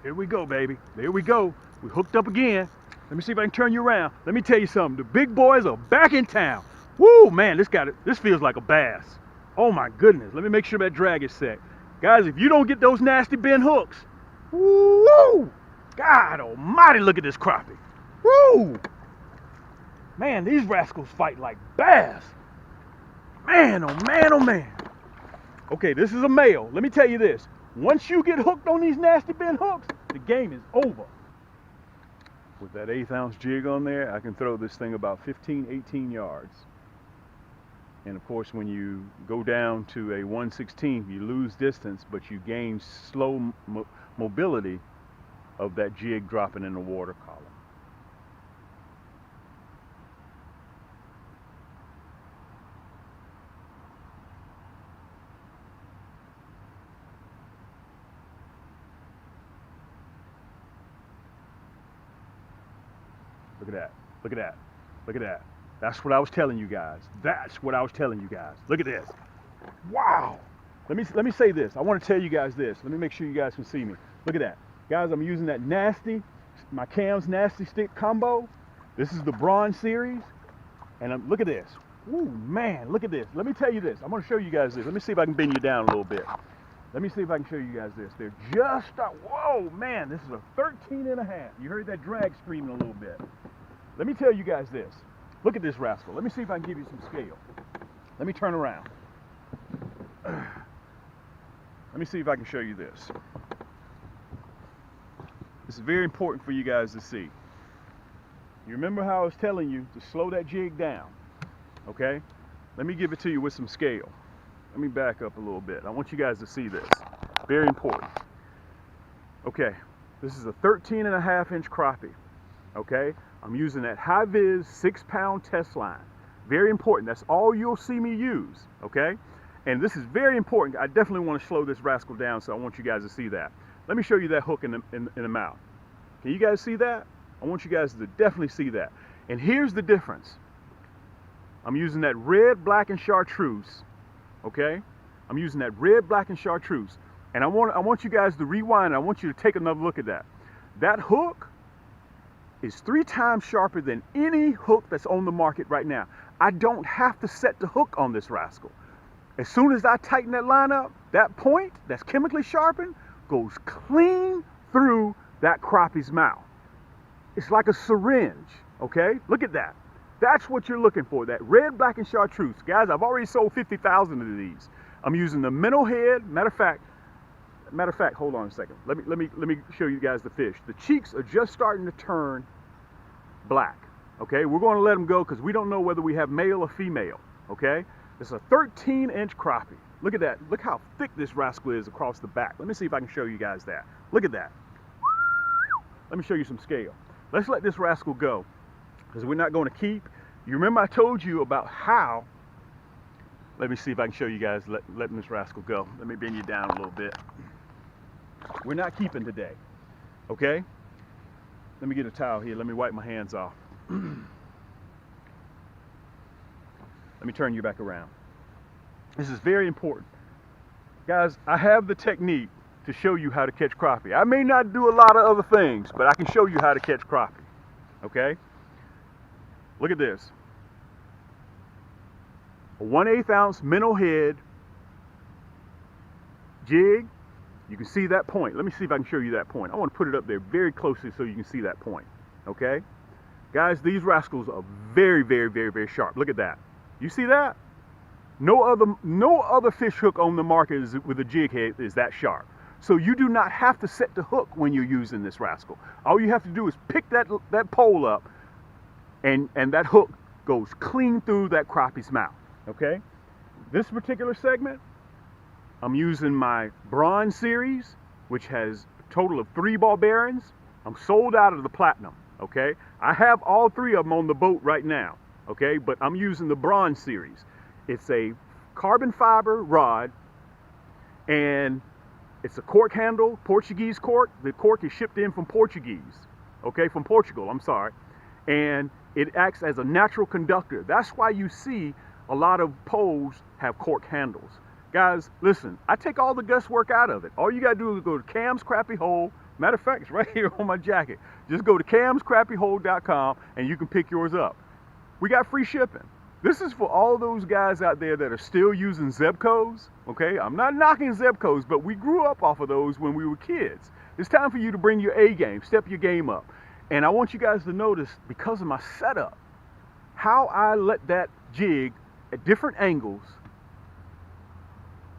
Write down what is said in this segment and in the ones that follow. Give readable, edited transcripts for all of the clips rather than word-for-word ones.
Here we go, baby. There we go. We hooked up again. Let me see if I can turn you around. Let me tell you something. The big boys are back in town. Woo, man, this feels like a bass. Oh my goodness. Let me make sure that drag is set. Guys, if you don't get those nasty bend hooks, woo! God almighty, look at this crappie. Woo! Man, these rascals fight like bass. Man, oh man, oh man. Okay, this is a male. Let me tell you this. Once you get hooked on these nasty bend hooks, the game is over. With that 1/8 ounce jig on there, I can throw this thing about 15, 18 yards. And of course, when you go down to a 1/16, you lose distance, but you gain slow mobility of that jig dropping in the water column. Look at that. Look at that. Look at that. That's what I was telling you guys. That's what I was telling you guys. Look at this. Wow. Let me say this. I want to tell you guys this. Let me make sure you guys can see me. Look at that. Guys, I'm using that my Cam's nasty stick combo. This is the bronze series. And look at this. Ooh, man, look at this. Let me tell you this. I'm going to show you guys this. Let me see if I can bend you down a little bit. Let me see if I can show you guys this. They're just, whoa, man, this is a 13.5. You heard that drag screaming a little bit. Let me tell you guys this. Look at this rascal. Let me see if I can give you some scale. Let me turn around. Let me see if I can show you this. This is very important for you guys to see. You remember how I was telling you to slow that jig down, okay? Let me give it to you with some scale. Let me back up a little bit. I want you guys to see this. Very important. Okay, this is a 13.5-inch crappie, okay? I'm using that high-vis 6-pound test line. Very important. That's all you'll see me use, okay? And this is very important. I definitely want to slow this rascal down, so I want you guys to see that. Let me show you that hook in the mouth. Can you guys see that? I want you guys to definitely see that. And here's the difference. I'm using that red, black, and chartreuse, okay? I'm using that red, black, and chartreuse. And I want you guys to rewind. I want you to take another look at that. That hook is 3 times sharper than any hook that's on the market right now. I don't have to set the hook on this rascal. As soon as I tighten that line up, that point that's chemically sharpened goes clean through that crappie's mouth. It's like a syringe, okay? Look at that. That's what you're looking for, that red, black, and chartreuse. Guys, I've already sold 50,000 of these. I'm using the minnow head. Matter of fact, hold on a second. Let me show you guys the fish. The cheeks are just starting to turn black, okay? We're going to let them go because we don't know whether we have male or female, okay? It's a 13-inch crappie. Look at that. Look how thick this rascal is across the back. Let me see if I can show you guys that. Look at that. Let me show you some scale. Let's let this rascal go because we're not going to keep. You remember I told you about how. Let me see if I can show you guys letting this rascal go. Let me bend you down a little bit. We're not keeping today, okay? Let me get a towel here. Let me wipe my hands off. Let me turn you back around. This is very important. Guys, I have the technique to show you how to catch crappie. I may not do a lot of other things, but I can show you how to catch crappie, okay? Look at this. A 1/8 ounce minnow head jig. You can see that point. Let me see if I can show you that point. I want to put it up there very closely so you can see that point, okay? Guys, these rascals are very, very, very, very sharp. Look at that. You see that? No other fish hook on the market with a jig head is that sharp. So you do not have to set the hook when you're using this rascal. All you have to do is pick that pole up and that hook goes clean through that crappie's mouth, okay? This particular segment, I'm using my bronze series, which has a total of 3 ball bearings. I'm sold out of the platinum, okay? I have all 3 of them on the boat right now, okay? But I'm using the bronze series. It's a carbon fiber rod, and it's a cork handle, Portuguese cork. The cork is shipped in from from Portugal, I'm sorry. And it acts as a natural conductor. That's why you see a lot of poles have cork handles. Guys, listen, I take all the guesswork out of it. All you gotta do is go to Cam's Crappie Hole. Matter of fact, it's right here on my jacket. Just go to camscrappiehole.com and you can pick yours up. We got free shipping. This is for all those guys out there that are still using Zebcos, okay? I'm not knocking Zebcos, but we grew up off of those when we were kids. It's time for you to bring your A game, step your game up. And I want you guys to notice, because of my setup, how I let that jig at different angles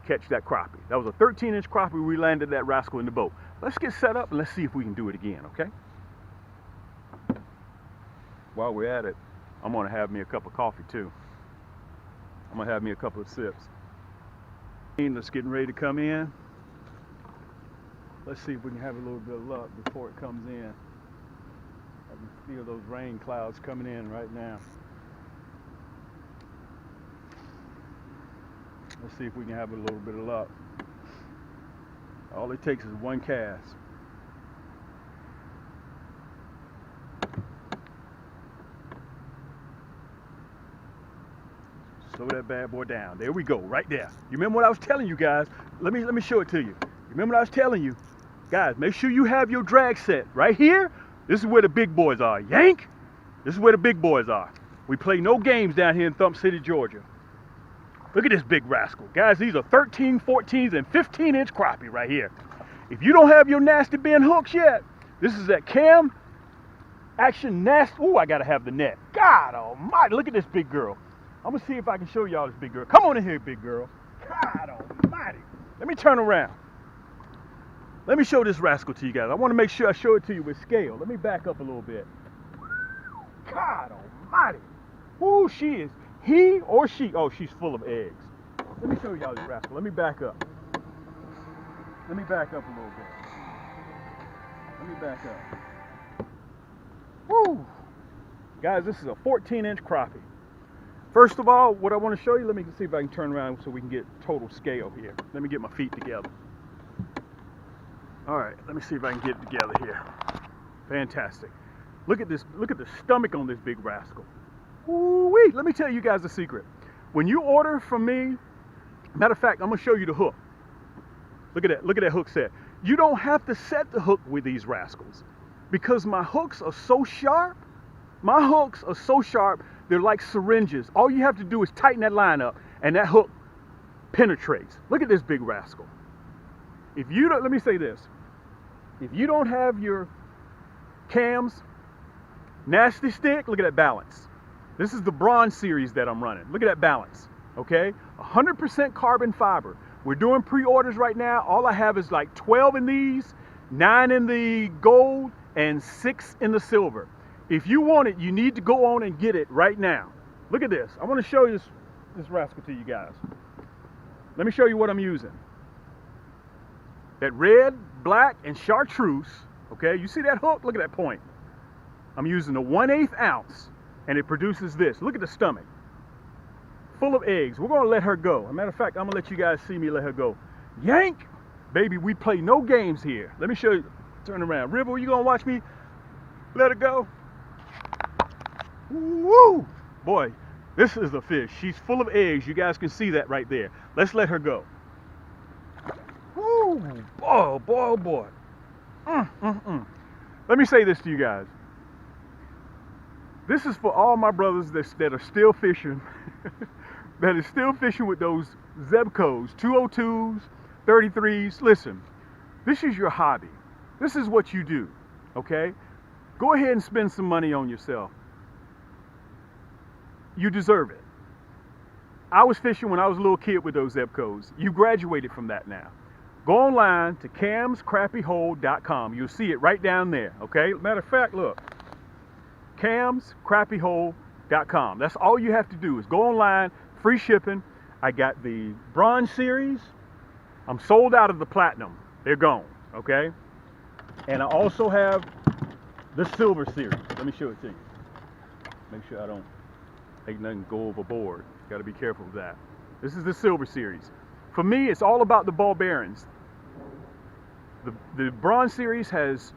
catch that crappie. That was a 13-inch crappie. We landed that rascal in the boat. Let's get set up and let's see if we can do it again, okay? While we're at it, I'm gonna have me a cup of coffee too. I'm gonna have me a couple of sips. That's getting ready to come in. Let's see if we can have a little bit of luck before it comes in. I can feel those rain clouds coming in right now. Let's see if we can have a little bit of luck. All it takes is one cast. Slow that bad boy down. There we go, right there. You remember what I was telling you guys? Let me show it to you. You remember what I was telling you? Guys, make sure you have your drag set right here. This is where the big boys are. Yank! This is where the big boys are. We play no games down here in Thump City, Georgia. Look at this big rascal. Guys, these are 13, 14s, and 15-inch crappie right here. If you don't have your nasty bin hooks yet, this is that Cam Action Nasty. Ooh, I gotta have the net. God almighty, look at this big girl. I'm gonna see if I can show y'all this big girl. Come on in here, big girl. God almighty. Let me turn around. Let me show this rascal to you guys. I wanna make sure I show it to you with scale. Let me back up a little bit. God almighty. Ooh, she is. He or she, oh, she's full of eggs. Let me show y'all this rascal. Let me back up. Let me back up a little bit. Let me back up. Woo! Guys, this is a 14-inch crappie. First of all, what I want to show you, let me see if I can turn around so we can get total scale here. Let me get my feet together. All right, let me see if I can get it together here. Fantastic. Look at this, look at the stomach on this big rascal. Ooh-wee. Let me tell you guys a secret. When you order from me, matter of fact, I'm gonna show you the hook. Look at that hook set. You don't have to set the hook with these rascals because my hooks are so sharp. My hooks are so sharp, they're like syringes. All you have to do is tighten that line up and that hook penetrates. Look at this big rascal. If you don't, let me say this. If you don't have your Cam's Nasty Stick, look at that balance. This is the bronze series that I'm running. Look at that balance, okay? 100% carbon fiber. We're doing pre-orders right now. All I have is like 12 in these, 9 in the gold, and 6 in the silver. If you want it, you need to go on and get it right now. Look at this. I want to show you this rascal to you guys. Let me show you what I'm using. That red, black, and chartreuse, okay? You see that hook? Look at that point. I'm using a 1/8 ounce. And it produces this. Look at the stomach. Full of eggs. We're going to let her go. As a matter of fact, I'm going to let you guys see me let her go. Yank! Baby, we play no games here. Let me show you. Turn around. River, you going to watch me let her go? Woo! Boy, this is a fish. She's full of eggs. You guys can see that right there. Let's let her go. Woo! Boy, boy, boy. Let me say this to you guys. This is for all my brothers that are still fishing, that is still fishing with those Zebcos, 202s, 33s. Listen, this is your hobby. This is what you do, okay? Go ahead and spend some money on yourself. You deserve it. I was fishing when I was a little kid with those Zebcos. You graduated from that now. Go online to camscrappiehole.com. You'll see it right down there, okay? Matter of fact, look. camscrappiehole.com. That's all you have to do is go online, free shipping. I got the bronze series. I'm sold out of the platinum. They're gone, okay? And I also have the silver series. Let me show it to you. Make sure I don't make nothing go overboard. Got to be careful of that. This is the silver series. For me, it's all about the ball bearings. The bronze series has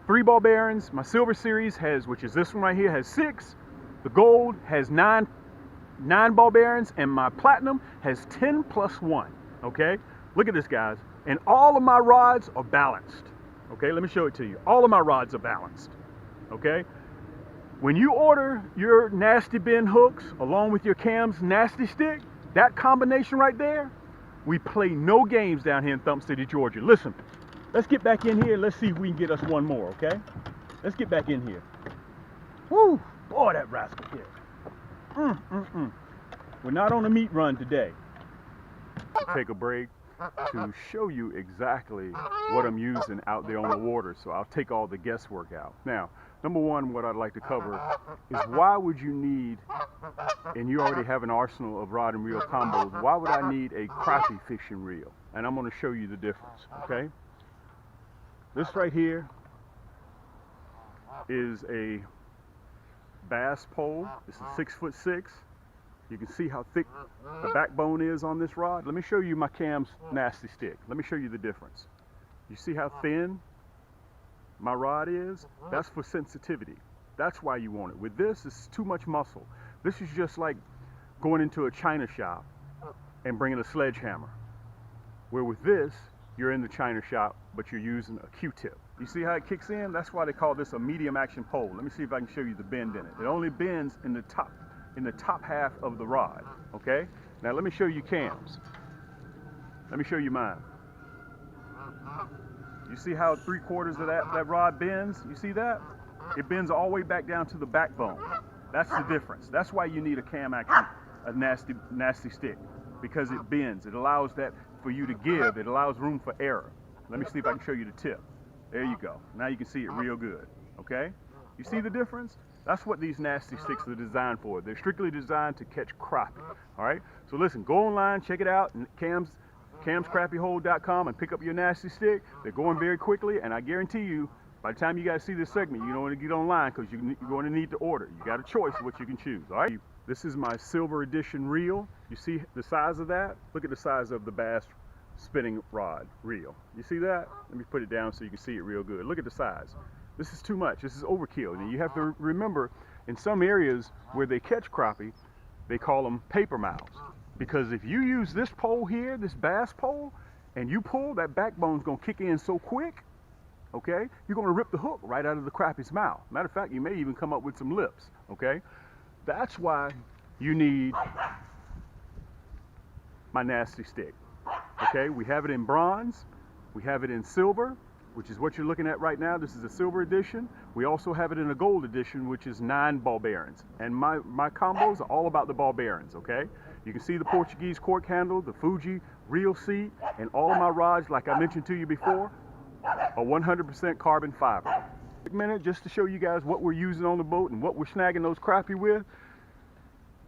3 ball bearings. My silver series has, which is this one right here, has 6. The gold has 9 ball bearings, and my platinum has 10 plus 1. Okay? Look at this, guys. And all of my rods are balanced. Okay, let me show it to you. All of my rods are balanced. Okay? When you order your nasty bend hooks along with your Cam's nasty stick, that combination right there, we play no games down here in Thump City, Georgia. Listen, let's get back in here. Let's see if we can get us one more, okay? Let's get back in here. Woo! Boy, that rascal hit. We're not on a meat run today. Take a break to show you exactly what I'm using out there on the water, so I'll take all the guesswork out. Now, number one, what I'd like to cover is why would you need, and you already have an arsenal of rod and reel combos, why would I need a crappie fishing reel? And I'm going to show you the difference, okay? This right here is a bass pole. This is 6'6". You can see how thick the backbone is on this rod. Let me show you my Cam's nasty stick. Let me show you the difference. You see how thin my rod is? That's for sensitivity. That's why you want it. With this, it's too much muscle. This is just like going into a china shop and bringing a sledgehammer. Where with this, you're in the china shop, but you're using a Q-tip. You see how it kicks in? That's why they call this a medium action pole. Let me see if I can show you the bend in it. It only bends in the top half of the rod, okay? Now let me show you Cam's. Let me show you mine. You see how 3/4 of that rod bends? You see that? It bends all the way back down to the backbone. That's the difference. That's why you need a Cam action, a nasty stick, because it bends. It allows that for you to give. It allows room for error. Let me see if I can show you the tip. There you go. Now you can see it real good, okay? You see the difference? That's what these nasty sticks are designed for. They're strictly designed to catch crappie, all right? So listen, go online, check it out, camscrappiehold.com, and pick up your nasty stick. They're going very quickly, and I guarantee you, by the time you guys see this segment, you don't want to get online because you're going to need to order. You got a choice of what you can choose, all right? This is my silver edition reel. You see the size of that? Look at the size of the bass spinning rod reel. You see that? Let me put it down so you can see it real good. Look at the size. This is too much. This is overkill. And you have to remember, in some areas where they catch crappie, they call them paper mouths. Because if you use this pole here, this bass pole, and you pull, that backbone's going to kick in so quick, okay, you're going to rip the hook right out of the crappie's mouth. Matter of fact, you may even come up with some lips, okay? That's why you need my nasty stick, okay? We have it in bronze, we have it in silver, which is what you're looking at right now. This is a silver edition. We also have it in a gold edition, which is 9 ball bearings. And my combos are all about the ball bearings, okay? You can see the Portuguese cork handle, the Fuji reel seat, and all of my rods, like I mentioned to you before, are 100% carbon fiber. Quick minute just to show you guys what we're using on the boat and what we're snagging those crappie with.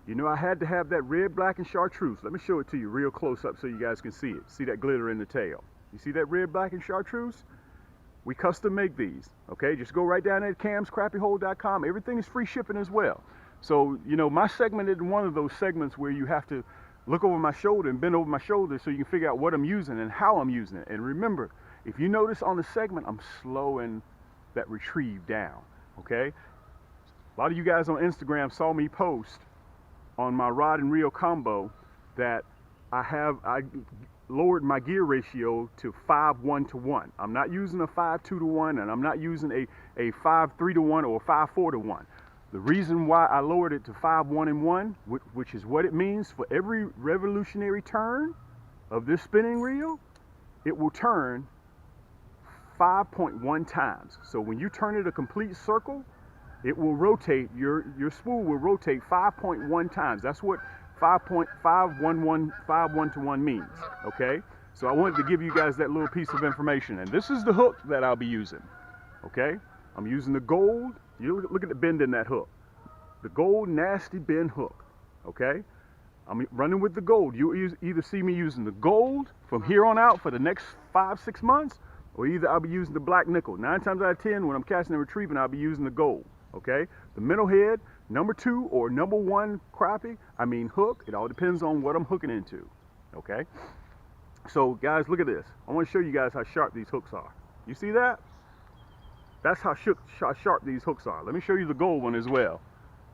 You know, I had to have that red, black, and chartreuse. Let me show it to you real close up so you guys can see it. See that glitter in the tail? You see that red, black, and chartreuse? We custom make these, okay? Just go right down at camscrappiehold.com. Everything is free shipping as well. So, you know, my segment isn't one of those segments where you have to look over my shoulder and bend over my shoulder so you can figure out what I'm using and how I'm using it. And remember, if you notice on the segment, I'm slowing that retrieve down, okay? A lot of you guys on Instagram saw me post on my rod and reel combo that I lowered my gear ratio to 5:1 to 1. I'm not using a 5:2 to 1, and I'm not using a 5:3 to 1 or a 5:4 to 1. The reason why I lowered it to 5:1 and 1, which is what it means for every revolutionary turn of this spinning reel, it will turn 5.1 times. So when you turn it a complete circle, it will rotate, your spool will rotate 5.1 times. That's what 5.511 to 1 means, okay? So I wanted to give you guys that little piece of information. And this is the hook that I'll be using, okay? I'm using the gold. You look at the bend in that hook. The gold nasty bend hook, okay? I'm running with the gold. You'll either see me using the gold from here on out for the next 5-6 months, or either I'll be using the black nickel. 9 times out of 10, when I'm casting and retrieving, I'll be using the gold, okay? The middle head, number 2 or number 1 crappie, hook, it all depends on what I'm hooking into, okay? So guys, look at this. I want to show you guys how sharp these hooks are. You see that? That's how sharp these hooks are. Let me show you the gold one as well.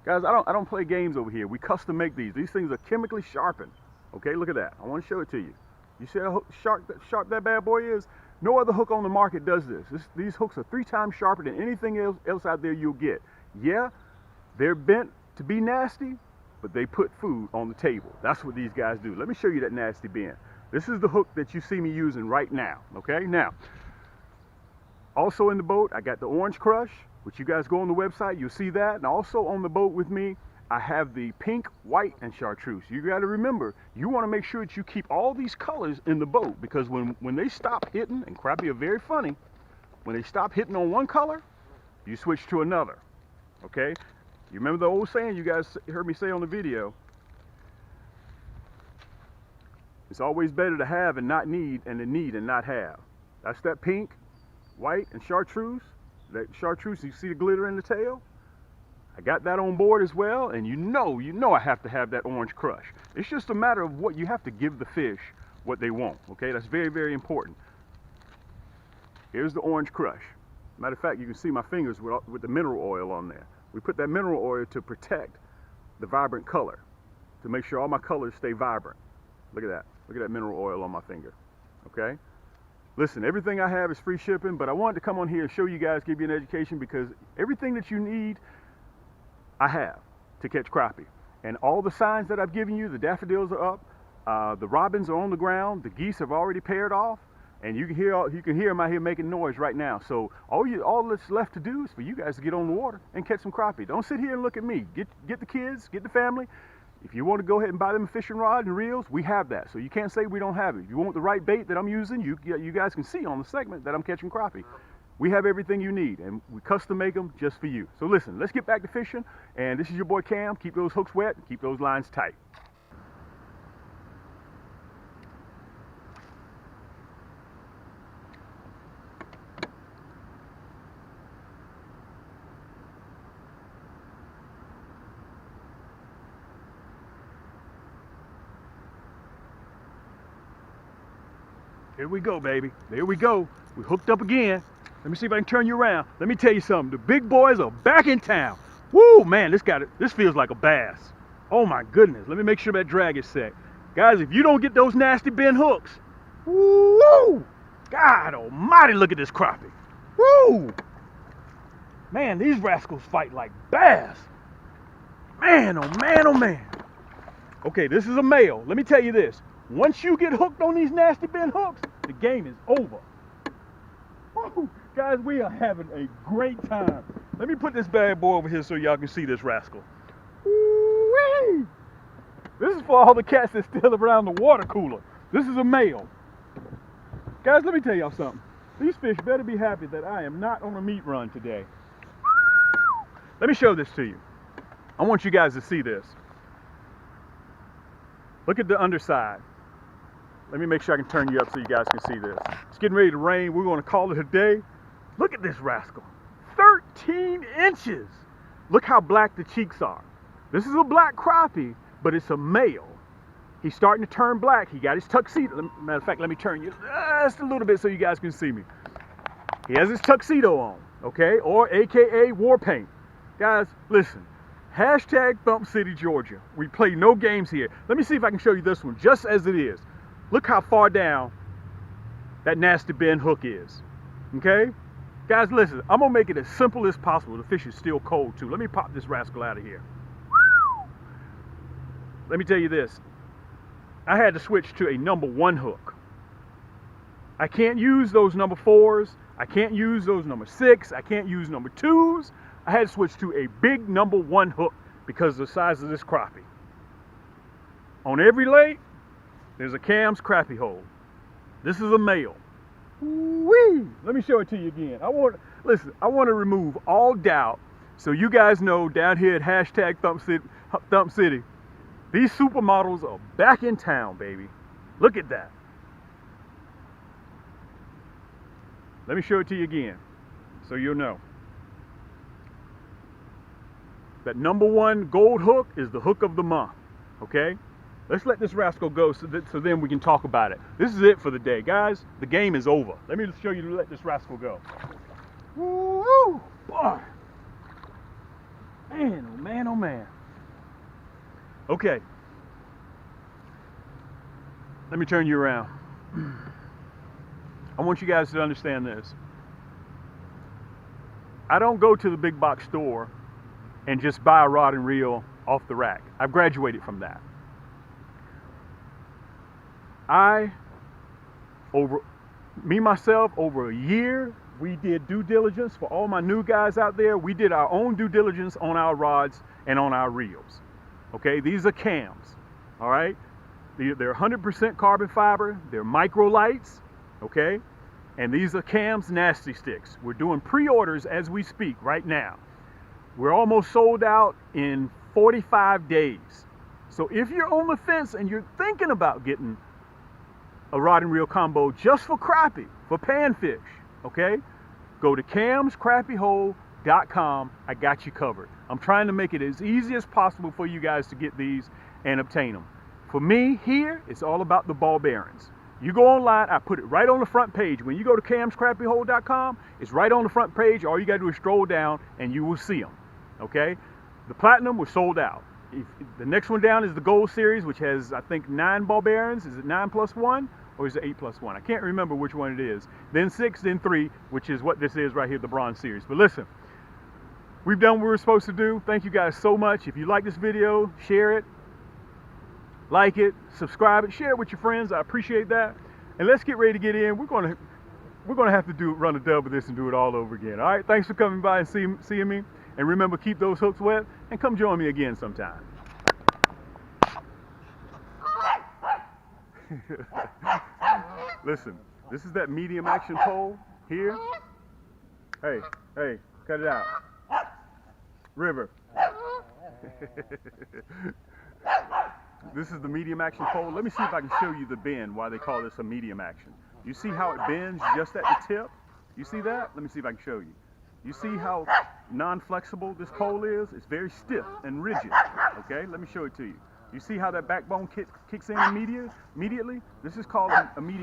Guys, I don't play games over here. We custom make these. These things are chemically sharpened. Okay, look at that. I want to show it to you. You see how sharp that bad boy is? No other hook on the market does this. These hooks are 3 times sharper than anything else out there you'll get. Yeah, they're bent to be nasty, but they put food on the table. That's what these guys do. Let me show you that nasty bend. This is the hook that you see me using right now, okay? Now, also in the boat, I got the Orange Crush, which you guys go on the website, you'll see that. And also on the boat with me, I have the pink, white, and chartreuse. You got to remember, you want to make sure that you keep all these colors in the boat, because when they stop hitting, and crappie are very funny, when they stop hitting on one color, you switch to another, okay? You remember the old saying you guys heard me say on the video, it's always better to have and not need, and to need and not have. That's that pink, white, and chartreuse. That chartreuse, you see the glitter in the tail? I got that on board as well, and you know I have to have that Orange Crush. It's just a matter of what you have to give the fish what they want, okay? That's very, very important. Here's the Orange Crush. Matter of fact, you can see my fingers with the mineral oil on there. We put that mineral oil to protect the vibrant color, to make sure all my colors stay vibrant. Look at that. Look at that mineral oil on my finger, okay? Listen, everything I have is free shipping, but I wanted to come on here and show you guys, give you an education, because everything that you need, I have to catch crappie. And all the signs that I've given you, the daffodils are up, the robins are on the ground, the geese have already paired off, and you can hear them out here making noise right now. So all that's left to do is for you guys to get on the water and catch some crappie. Don't sit here and look at me. Get the kids, get the family. If you want to go ahead and buy them a fishing rod and reels, we have that. So you can't say we don't have it. If you want the right bait that I'm using, you guys can see on the segment that I'm catching crappie. We have everything you need, and we custom make them just for you. So listen, let's get back to fishing, and this is your boy Cam. Keep those hooks wet and keep those lines tight. Here we go, baby. There we go. We hooked up again. Let me see if I can turn you around. Let me tell you something. The big boys are back in town. Woo, man, this feels like a bass. Oh my goodness. Let me make sure that drag is set. Guys, if you don't get those nasty bend hooks, woo! God almighty, look at this crappie. Woo! Man, these rascals fight like bass. Man, oh man, oh man. Okay, this is a male. Let me tell you this. Once you get hooked on these nasty bend hooks, the game is over. Woo! Guys, we are having a great time. Let me put this bad boy over here so y'all can see this rascal. Woo-wee! This is for all the cats that's still around the water cooler. This is a male. Guys, let me tell y'all something. These fish better be happy that I am not on a meat run today. Let me show this to you. I want you guys to see this. Look at the underside. Let me make sure I can turn you up so you guys can see this. It's getting ready to rain. We're going to call it a day. Look at this rascal. 13 inches. Look how black the cheeks are. This is a black crappie, but it's a male. He's starting to turn black. He got his tuxedo. Matter of fact, let me turn you just a little bit so you guys can see me. He has his tuxedo on, okay? Or AKA war paint. Guys, listen. Hashtag Thump City, Georgia. We play no games here. Let me see if I can show you this one just as it is. Look how far down that nasty bend hook is. Okay? Guys, listen. I'm going to make it as simple as possible. The fish is still cold, too. Let me pop this rascal out of here. Let me tell you this. I had to switch to a #1 hook. I can't use those #4s. I can't use those #6. I can't use #2s. I had to switch to a big #1 hook because of the size of this crappie. On every lake, there's a Cam's crappie hole. This is a male. Whee! Let me show it to you again. I want to remove all doubt so you guys know down here at hashtag Thump City, these supermodels are back in town, baby. Look at that. Let me show it to you again so you'll know. That #1 gold hook is the hook of the month, okay? Let's let this rascal go so then we can talk about it. This is it for the day. Guys, the game is over. Let me show you to let this rascal go. Woo! Boy. Man, oh man, oh man. Okay. Let me turn you around. I want you guys to understand this. I don't go to the big box store and just buy a rod and reel off the rack. I've graduated from that. Myself, over a year, we did due diligence for all my new guys out there. We did our own due diligence on our rods and on our reels. Okay, these are cams, all right? They're 100% carbon fiber. They're micro lights, okay? And these are Cam's Nasty Sticks. We're doing pre-orders as we speak right now. We're almost sold out in 45 days. So if you're on the fence and you're thinking about getting a rod and reel combo just for crappie, for panfish, okay? Go to camscrappiehole.com. I got you covered. I'm trying to make it as easy as possible for you guys to get these and obtain them. For me here, it's all about the ball bearings. You go online, I put it right on the front page. When you go to camscrappiehole.com, it's right on the front page. All you gotta do is scroll down and you will see them, okay? The platinum was sold out. The next one down is the gold series, which has, I think, 9 ball bearings. Is it 9+1 or is it 8+1? I can't remember which one it is. Then 6, then 3, which is what this is right here, the bronze series. But listen, we've done what we were supposed to do. Thank you guys so much. If you like this video, share it, like it, subscribe it, share it with your friends. I appreciate that. And let's get ready to get in. We're gonna have to run a dub of this and do it all over again. All right, thanks for coming by and seeing me. And remember, keep those hooks wet and come join me again sometime. Listen, this is that medium action pole here. Hey, cut it out. River. This is the medium action pole. Let me see if I can show you the bend, why they call this a medium action. You see how it bends just at the tip? You see that? Let me see if I can show you. You see how non-flexible this pole is? It's very stiff and rigid. Okay, let me show it to you. You see how that backbone kicks in immediately? This is called a medium